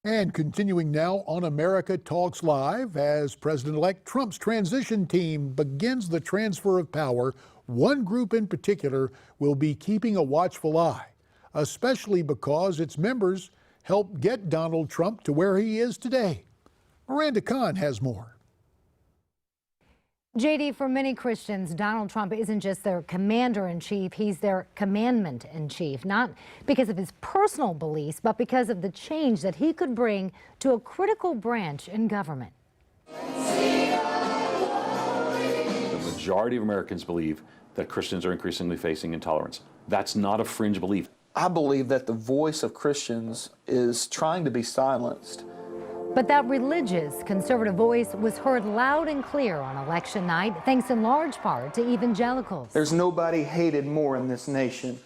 And continuing now on America Talks Live, as President-elect Trump's transition team begins the transfer of power, one group in particular will be keeping a watchful eye, especially because its members helped get Donald Trump to where he is today. Miranda Kahn has more. JD, for many Christians, Donald Trump isn't just their commander-in-chief, he's their commandment-in-chief, not because of his personal beliefs, but because of the change that he could bring to a critical branch in government. The majority of Americans believe that Christians are increasingly facing intolerance. That's not a fringe belief. I believe that the voice of Christians is trying to be silenced. But that religious conservative voice was heard loud and clear on election night, thanks in large part to evangelicals. There's nobody hated more in this nation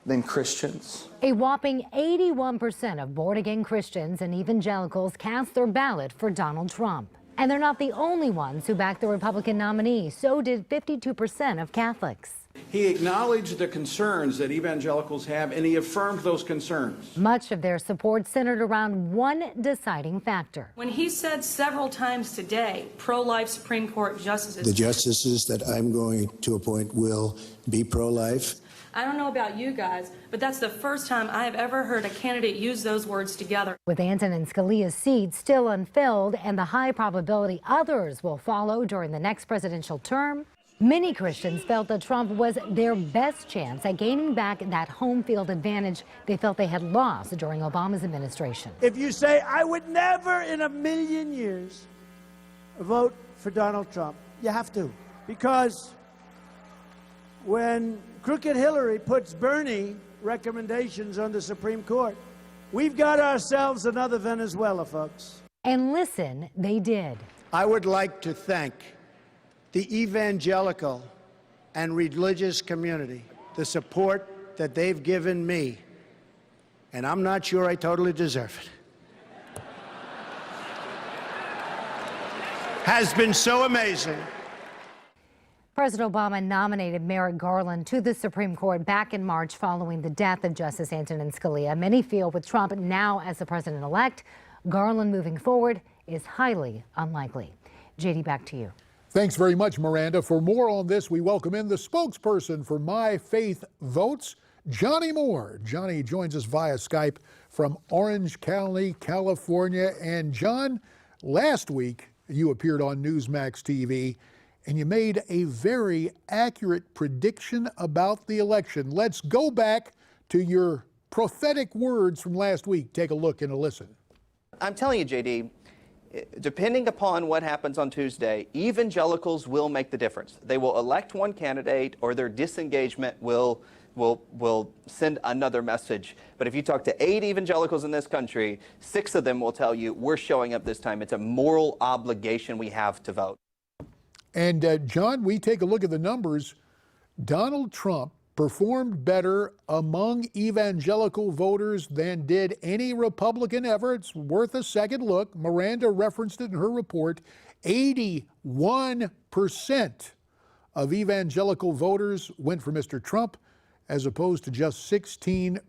than Christians. A whopping 81% of born-again Christians and evangelicals cast their ballot for Donald Trump. And they're not the only ones who backed the Republican nominee. So did 52% of Catholics. He acknowledged the concerns that evangelicals have, and he affirmed those concerns. Much of their support centered around one deciding factor. When he said several times today, pro-life Supreme Court justices... The justices that I'm going to appoint will be pro-life. I don't know about you guys, but that's the first time I have ever heard a candidate use those words together. With Antonin Scalia's seat still unfilled and the high probability others will follow during the next presidential term, many Christians felt that Trump was their best chance at gaining back that home field advantage they felt they had lost during Obama's administration. If you say, I would never in a million years vote for Donald Trump, you have to. Because when Crooked Hillary puts Bernie recommendations on the Supreme Court, we've got ourselves another Venezuela, folks. And listen, they did. I would like to thank the evangelical and religious community, the support that they've given me, and I'm not sure I totally deserve it. Has been so amazing. President Obama nominated Merrick Garland to the Supreme Court back in March following the death of Justice Antonin Scalia. Many feel with Trump now as the president-elect, Garland moving forward is highly unlikely. JD, back to you. Thanks very much, Miranda. For more on this, we welcome in the spokesperson for My Faith Votes, Johnnie Moore. Johnnie joins us via Skype from Orange County, California. And John, last week you appeared on Newsmax TV and you made a very accurate prediction about the election. Let's go back to your prophetic words from last week. Take a look and a listen. I'm telling you, JD, depending upon what happens on Tuesday, evangelicals will make the difference. They will elect one candidate, or their disengagement will send another message. But if you talk to 8 evangelicals in this country, 6 of them will tell you, we're showing up this time. It's a moral obligation we have to vote. And John, we take a look at the numbers. Donald Trump performed better among evangelical voters than did any Republican ever. It's worth a second look. Miranda referenced it in her report. 81% of evangelical voters went for Mr. Trump, as opposed to just 16%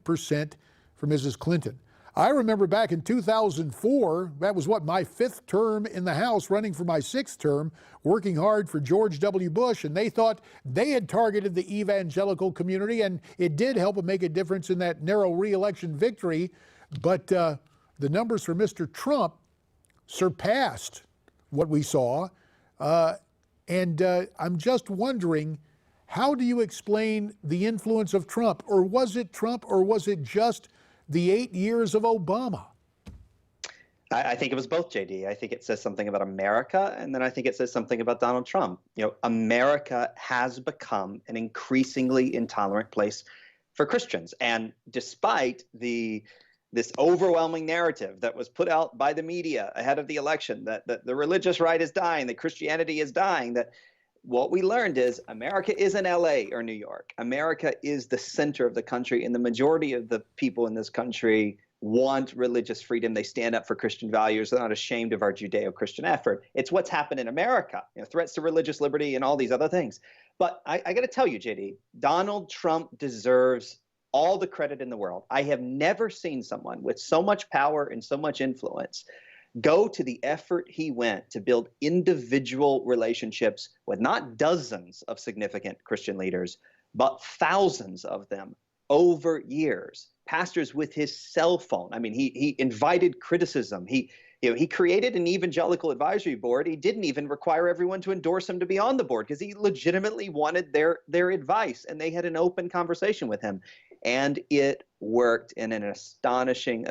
for Mrs. Clinton. I remember back in 2004, that was what, my 5th term in the House, running for my 6th term, working hard for George W. Bush, and they thought they had targeted the evangelical community, and it did help make a difference in that narrow re-election victory. But the numbers for Mr. Trump surpassed what we saw. And I'm just wondering, how do you explain the influence of Trump? Or was it Trump, or was it just the 8 years of Obama? I think it was both, JD. I think it says something about America, and then I think it says something about Donald Trump. You know, America has become an increasingly intolerant place for Christians. And despite this overwhelming narrative that was put out by the media ahead of the election, that the religious right is dying, that Christianity is dying, that what we learned is America isn't LA or New York. America is the center of the country, and the majority of the people in this country want religious freedom. They stand up for Christian values. They're not ashamed of our Judeo-Christian effort. It's what's happened in America, you know, threats to religious liberty and all these other things. But I got to tell you, JD, Donald Trump deserves all the credit in the world. I have never seen someone with so much power and so much influence go to the effort he went to build individual relationships with not dozens of significant Christian leaders, but thousands of them over years. Pastors with his cell phone. I mean, he invited criticism. He created an evangelical advisory board. He didn't even require everyone to endorse him to be on the board because he legitimately wanted their advice, and they had an open conversation with him. And it worked in an astonishing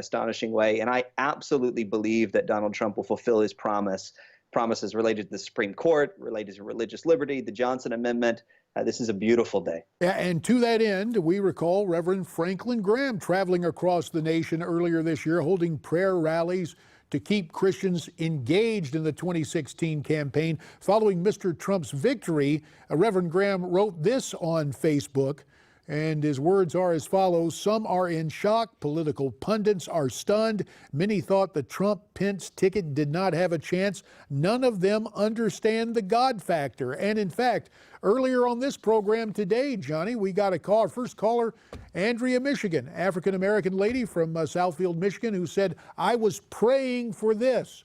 way. And I absolutely believe that Donald Trump will fulfill his promises related to the Supreme Court, related to religious liberty, the Johnson Amendment. This is a beautiful day. Yeah, and to that end, we recall Reverend Franklin Graham traveling across the nation earlier this year, holding prayer rallies to keep Christians engaged in the 2016 campaign. Following Mr. Trump's victory, Reverend Graham wrote this on Facebook, and his words are as follows: "Some are in shock. Political pundits are stunned. Many thought the Trump-Pence ticket did not have a chance. None of them understand the God factor." And in fact, earlier on this program today, Johnny, we got a call, our first caller, Andrea, Michigan, African-American lady from Southfield, Michigan, who said, "I was praying for this."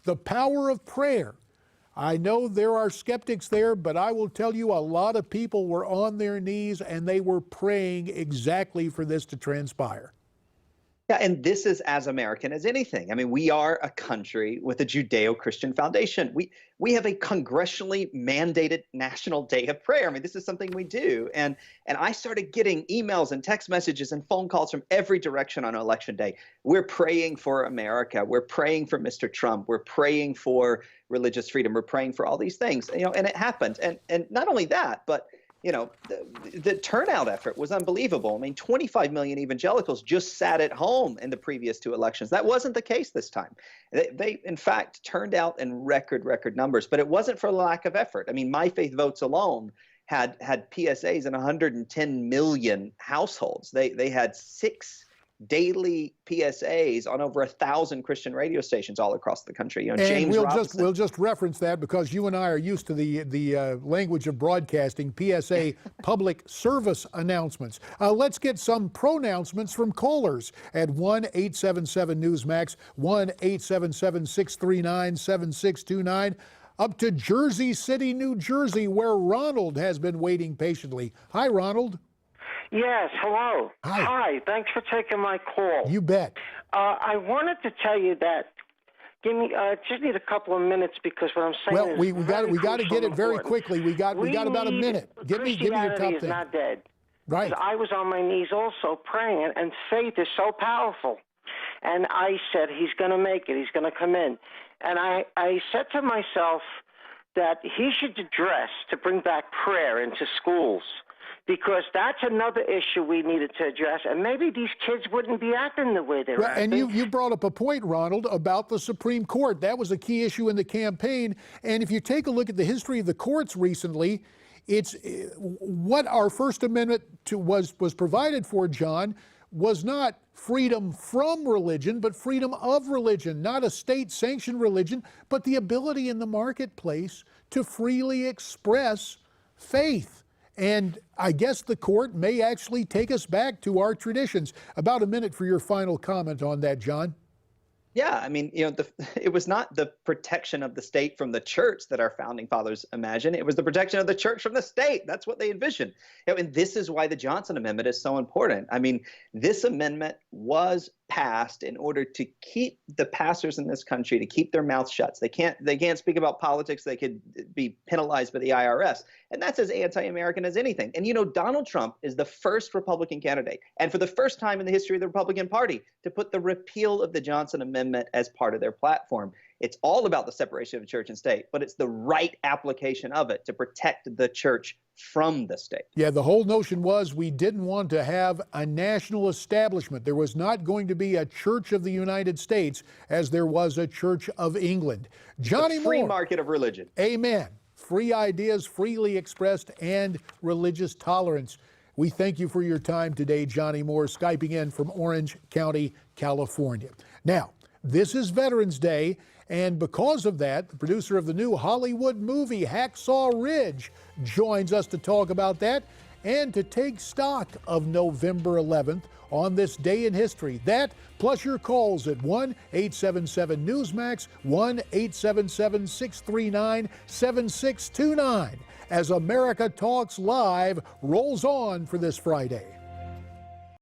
The power of prayer. I know there are skeptics there, but I will tell you a lot of people were on their knees and they were praying exactly for this to transpire. Yeah, and this is as American as anything. I mean, we are a country with a Judeo-Christian foundation. We have a congressionally mandated National Day of Prayer. I mean, this is something we do. And I started getting emails and text messages and phone calls from every direction on Election Day. We're praying for America. We're praying for Mr. Trump. We're praying for religious freedom. We're praying for all these things. And it happened. And not only that, but the turnout effort was unbelievable. I mean, 25 million evangelicals just sat at home in the previous two elections. That wasn't the case this time. They in fact, turned out in record numbers, but it wasn't for lack of effort. I mean, My Faith Votes alone had PSAs in 110 million households. They had 6 daily PSAs on over 1,000 Christian radio stations all across the country. And James Robinson. we'll just reference that because you and I are used to the language of broadcasting, PSA, public service announcements. Let's get some pronouncements from callers at 1-877-Newsmax, 1-877-639-7629. Up to Jersey City, New Jersey, where Ronald has been waiting patiently. Hi, Ronald. Yes, hello. Hi. Thanks for taking my call. You bet. I wanted to tell you that. Just need a couple of minutes because what I'm saying well, is we got to get it very quickly. We got about a minute. Give me your top Christianity is thing. not dead. Right. I was on my knees also praying, and faith is so powerful. And I said, he's going to make it. He's going to come in. And I said to myself that he should address to bring back prayer into schools, because that's another issue we needed to address, and maybe these kids wouldn't be acting the way they're acting. And you brought up a point, Ronald, about the Supreme Court. That was a key issue in the campaign. And if you take a look at the history of the courts recently, it's what our First Amendment was provided for, John, was not freedom from religion, but freedom of religion, not a state-sanctioned religion, but the ability in the marketplace to freely express faith. And I guess the court may actually take us back to our traditions. About a minute for your final comment on that, John. Yeah, I mean, it was not the protection of the state from the church that our founding fathers imagined. It was the protection of the church from the state. That's what they envisioned. And this is why the Johnson Amendment is so important. I mean, this amendment was passed in order to keep the pastors in this country, to keep their mouths shut. They can't speak about politics. They could be penalized by the IRS. And that's as anti-American as anything. And Donald Trump is the first Republican candidate, and for the first time in the history of the Republican Party, to put the repeal of the Johnson Amendment as part of their platform. It's all about the separation of church and state, but it's the right application of it to protect the church from the state. Yeah, the whole notion was we didn't want to have a national establishment. There was not going to be a Church of the United States as there was a Church of England. Johnnie Moore. Free market of religion. Amen. Free ideas, freely expressed, and religious tolerance. We thank you for your time today, Johnnie Moore, Skyping in from Orange County, California. Now, this is Veterans Day, and because of that, the producer of the new Hollywood movie, Hacksaw Ridge, joins us to talk about that and to take stock of November 11th on this day in history. That plus your calls at 1-877-Newsmax, 1-877-639-7629 as America Talks Live rolls on for this Friday.